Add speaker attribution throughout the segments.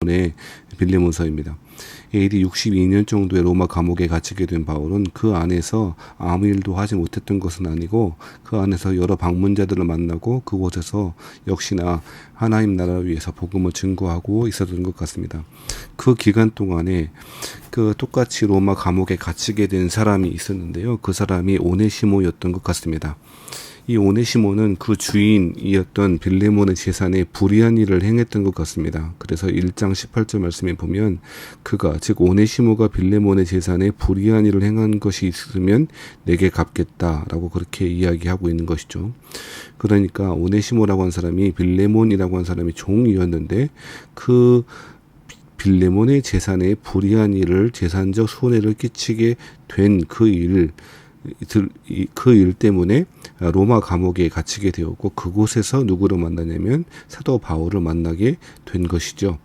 Speaker 1: 본의 빌레몬서입니다. AD 62년 정도의 로마 감옥에 갇히게 된 바울은 그 안에서 아무 일도 하지 못했던 것은 아니고 그 안에서 여러 방문자들을 만나고 그곳에서 역시나 하나님 나라를 위해서 복음을 증거하고 있었던 것 같습니다. 그 기간 동안에 그 똑같이 로마 감옥에 갇히게 된 사람이 있었는데요. 그 사람이 오네시모였던 것 같습니다. 이 오네시모는 그 주인이었던 빌레몬의 재산에 불의한 일을 행했던 것 같습니다. 그래서 1장 18절 말씀에 보면 그가 즉 오네시모가 빌레몬의 재산에 불의한 일을 행한 것이 있으면 내게 갚겠다라고 그렇게 이야기하고 있는 것이죠. 그러니까 오네시모라고 한 사람이 빌레몬이라고 한 사람이 종이었는데 그 빌레몬의 재산에 불의한 일을 재산적 손해를 끼치게 된 그 일 때문에 로마 감옥에 갇히게 되었고 그곳에서 누구를 만나냐면 사도 바울을 만나게 된 것이죠.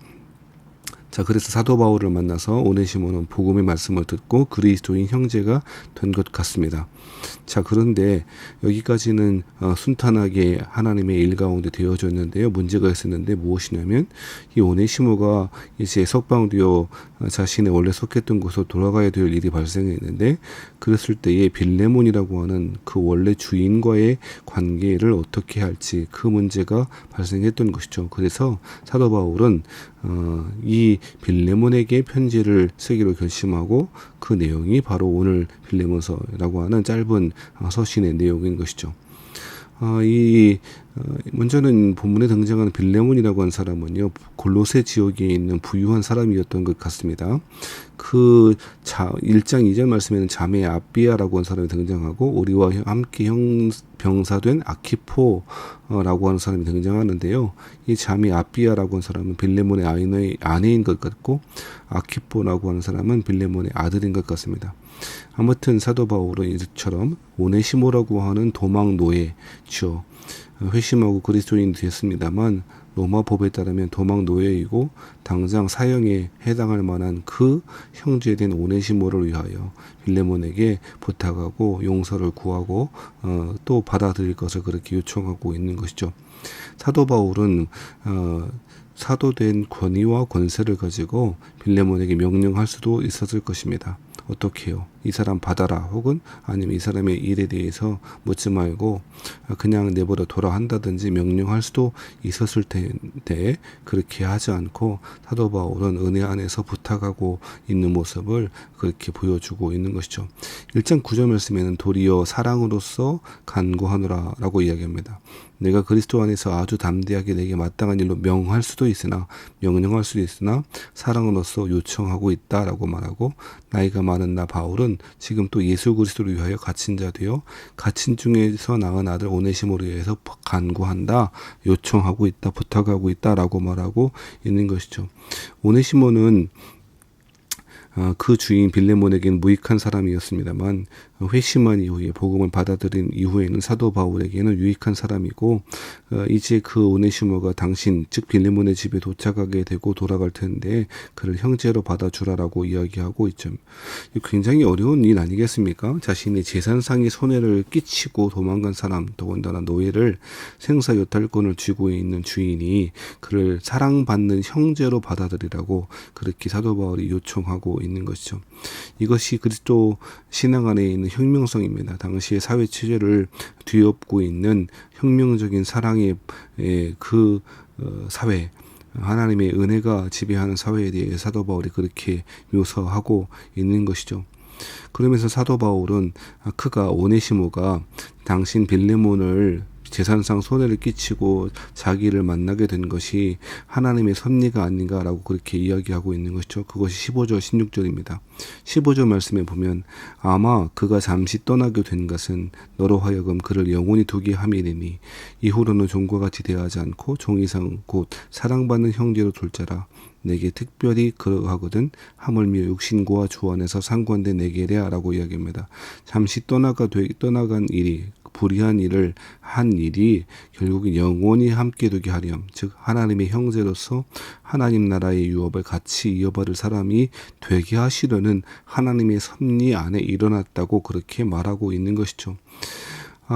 Speaker 1: 자, 그래서 사도 바울을 만나서 오네시모는 복음의 말씀을 듣고 그리스도인 형제가 된 것 같습니다. 자, 그런데 여기까지는 순탄하게 하나님의 일 가운데 되어졌는데요. 문제가 있었는데 무엇이냐면 이 오네시모가 이제 석방되어 자신의 원래 속했던 곳으로 돌아가야 될 일이 발생했는데 그랬을 때에 빌레몬이라고 하는 그 원래 주인과의 관계를 어떻게 할지 그 문제가 발생했던 것이죠. 그래서 사도 바울은 이 빌레몬에게 편지를 쓰기로 결심하고 그 내용이 바로 오늘 빌레몬서라고 하는 짧은 서신의 내용인 것이죠. 먼저는 본문에 등장하는 빌레몬이라고 하는 사람은요, 골로새 지역에 있는 부유한 사람이었던 것 같습니다. 1장 2절 말씀에는 자매 아비아라고 하는 사람이 등장하고, 우리와 함께 병사된 아키포라고 하는 사람이 등장하는데요. 이 자매 아비아라고 하는 사람은 빌레몬의 아내인 것 같고, 아키포라고 하는 사람은 빌레몬의 아들인 것 같습니다. 아무튼 사도 바울은 이처럼 오네시모라고 하는 도망 노예죠. 회심하고 그리스도인이 됐습니다만 로마 법에 따르면 도망 노예이고 당장 사형에 해당할 만한 그 형제 된 오네시모를 위하여 빌레몬에게 부탁하고 용서를 구하고 또 받아들일 것을 그렇게 요청하고 있는 것이죠. 사도 바울은 사도된 권위와 권세를 가지고 빌레몬에게 명령할 수도 있었을 것입니다. 어떻게 해요? 이 사람 받아라 혹은 아니면 이 사람의 일에 대해서 묻지 말고 그냥 내버려 둬라 한다든지 명령할 수도 있었을 텐데 그렇게 하지 않고 사도 바울은 은혜 안에서 부탁하고 있는 모습을 그렇게 보여주고 있는 것이죠. 1장 9절 말씀에는 도리어 사랑으로서 간구하노라 라고 이야기합니다. 내가 그리스도 안에서 아주 담대하게 내게 마땅한 일로 명령할 수도 있으나 사랑으로서 요청하고 있다라고 말하고 나이가 많은 나 바울은 지금 또 예수 그리스도를 위하여 갇힌 자 되어 갇힌 중에서 낳은 아들 오네시모를 위해서 간구한다, 요청하고 있다, 부탁하고 있다라고 말하고 있는 것이죠. 오네시모는 그 주인 빌레몬에게는 무익한 사람이었습니다만 회심한 이후에 복음을 받아들인 이후에는 사도 바울에게는 유익한 사람이고 이제 그 오네시모가 당신 즉 빌레몬의 집에 도착하게 되고 돌아갈 텐데 그를 형제로 받아주라라고 이야기하고 있죠. 굉장히 어려운 일 아니겠습니까? 자신의 재산상의 손해를 끼치고 도망간 사람, 더군다나 노예를 생사요탈권을 쥐고 있는 주인이 그를 사랑받는 형제로 받아들이라고 그렇게 사도 바울이 요청하고 있는 것이죠. 이것이 그리스도 신앙 안에 있는 혁명성입니다. 당시의 사회 체제를 뒤엎고 있는 혁명적인 사랑의 사회, 하나님의 은혜가 지배하는 사회에 대해 사도 바울이 그렇게 묘사하고 있는 것이죠. 그러면서 사도 바울은 그가 오네시모가 당신 빌레몬을 재산상 손해를 끼치고 자기를 만나게 된 것이 하나님의 섭리가 아닌가라고 그렇게 이야기하고 있는 것이죠. 그것이 15절 16절입니다. 15절 말씀에 보면 아마 그가 잠시 떠나게 된 것은 너로 하여금 그를 영원히 두게 함이니니 이후로는 종과 같이 대하지 않고 종 이상 곧 사랑받는 형제로 둘 자라 내게 특별히 그러하거든 하물며 육신과 주 안에서 상관된 내게래라고 이야기합니다. 잠시 떠나간 일이 불의한 일을 한 일이 결국은 영원히 함께 두게 하렴. 즉 하나님의 형제로서 하나님 나라의 유업을 같이 이어받을 사람이 되게 하시려는 하나님의 섭리 안에 일어났다고 그렇게 말하고 있는 것이죠.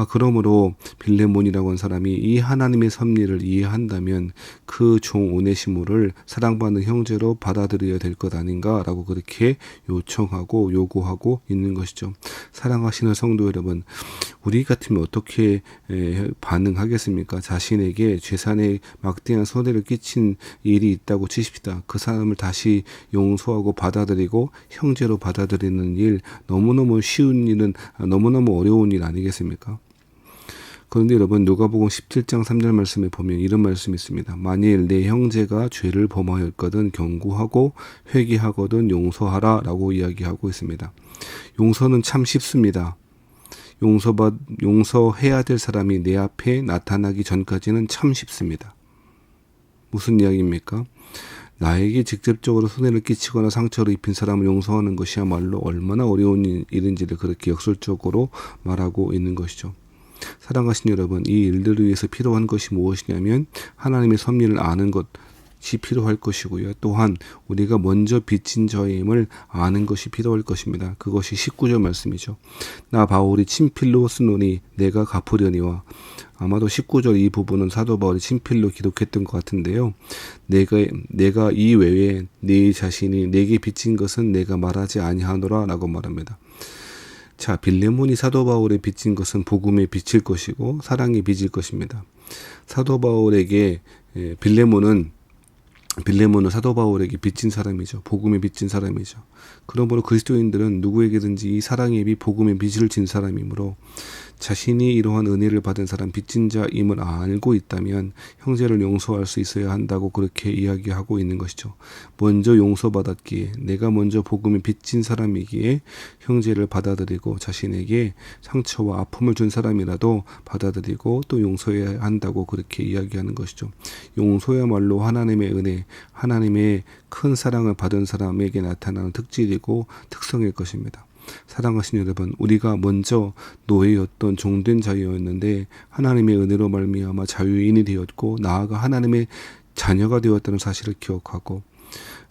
Speaker 1: 그러므로 빌레몬이라고 하는 사람이 이 하나님의 섭리를 이해한다면 그 종 오네시모를 사랑받는 형제로 받아들여야 될 것 아닌가라고 그렇게 요청하고 요구하고 있는 것이죠. 사랑하시는 성도 여러분, 우리 같으면 어떻게 반응하겠습니까? 자신에게 재산에 막대한 손해를 끼친 일이 있다고 치십시다. 그 사람을 다시 용서하고 받아들이고 형제로 받아들이는 일, 너무너무 쉬운 일은 너무너무 어려운 일 아니겠습니까? 그런데 여러분, 누가복음 17장 3절 말씀에 보면 이런 말씀이 있습니다. 만일 내 형제가 죄를 범하였거든 경고하고 회개하거든 용서하라 라고 이야기하고 있습니다. 용서는 참 쉽습니다. 용서해야 될 사람이 내 앞에 나타나기 전까지는 참 쉽습니다. 무슨 이야기입니까? 나에게 직접적으로 손해를 끼치거나 상처를 입힌 사람을 용서하는 것이야말로 얼마나 어려운 일인지를 그렇게 역설적으로 말하고 있는 것이죠. 사랑하신 여러분, 이 일들을 위해서 필요한 것이 무엇이냐면 하나님의 섭리를 아는 것이 필요할 것이고요. 또한 우리가 먼저 빚진 자임을 아는 것이 필요할 것입니다. 그것이 19절 말씀이죠. 나 바울이 친필로 쓰노니 내가 갚으려니와. 아마도 19절 이 부분은 사도 바울이 친필로 기록했던 것 같은데요. 내가 이 외에 네 자신이 내게 빚진 것은 내가 말하지 아니하노라 라고 말합니다. 자, 빌레몬이 사도 바울에 빚진 것은 복음에 빚일 것이고 사랑에 빚일 것입니다. 사도 바울에게 빌레몬은 사도 바울에게 빚진 사람이죠. 복음에 빚진 사람이죠. 그러므로 그리스도인들은 누구에게든지 이 사랑의 빚, 복음의 빚을 진 사람이므로 자신이 이러한 은혜를 받은 사람, 빚진 자임을 알고 있다면 형제를 용서할 수 있어야 한다고 그렇게 이야기하고 있는 것이죠. 먼저 용서받았기에, 내가 먼저 복음에 빚진 사람이기에 형제를 받아들이고 자신에게 상처와 아픔을 준 사람이라도 받아들이고 또 용서해야 한다고 그렇게 이야기하는 것이죠. 용서야말로 하나님의 은혜, 하나님의 큰 사랑을 받은 사람에게 나타나는 특질이고 특성일 것입니다. 사랑하신 여러분, 우리가 먼저 노예였던 종된 자유였는데 하나님의 은혜로 말미암아 자유인이 되었고 나아가 하나님의 자녀가 되었다는 사실을 기억하고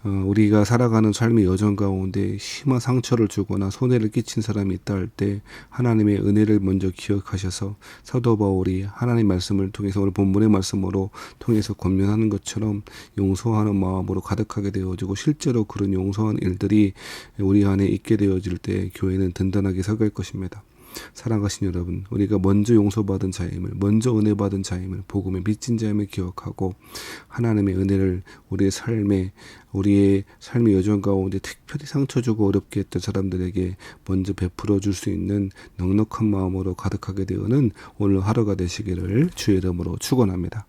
Speaker 1: 우리가 살아가는 삶의 여정 가운데 심한 상처를 주거나 손해를 끼친 사람이 있다 할 때 하나님의 은혜를 먼저 기억하셔서 사도 바울이 하나님 말씀을 통해서 오늘 본문의 말씀으로 통해서 권면하는 것처럼 용서하는 마음으로 가득하게 되어지고 실제로 그런 용서한 일들이 우리 안에 있게 되어질 때 교회는 든든하게 서갈 것입니다. 사랑하신 여러분, 우리가 먼저 용서받은 자임을, 먼저 은혜받은 자임을, 복음의 빚진 자임을 기억하고 하나님의 은혜를 우리의 삶의 여정 가운데 특별히 상처 주고 어렵게 했던 사람들에게 먼저 베풀어 줄 수 있는 넉넉한 마음으로 가득하게 되어는 오늘 하루가 되시기를 주의 이름으로 축원합니다.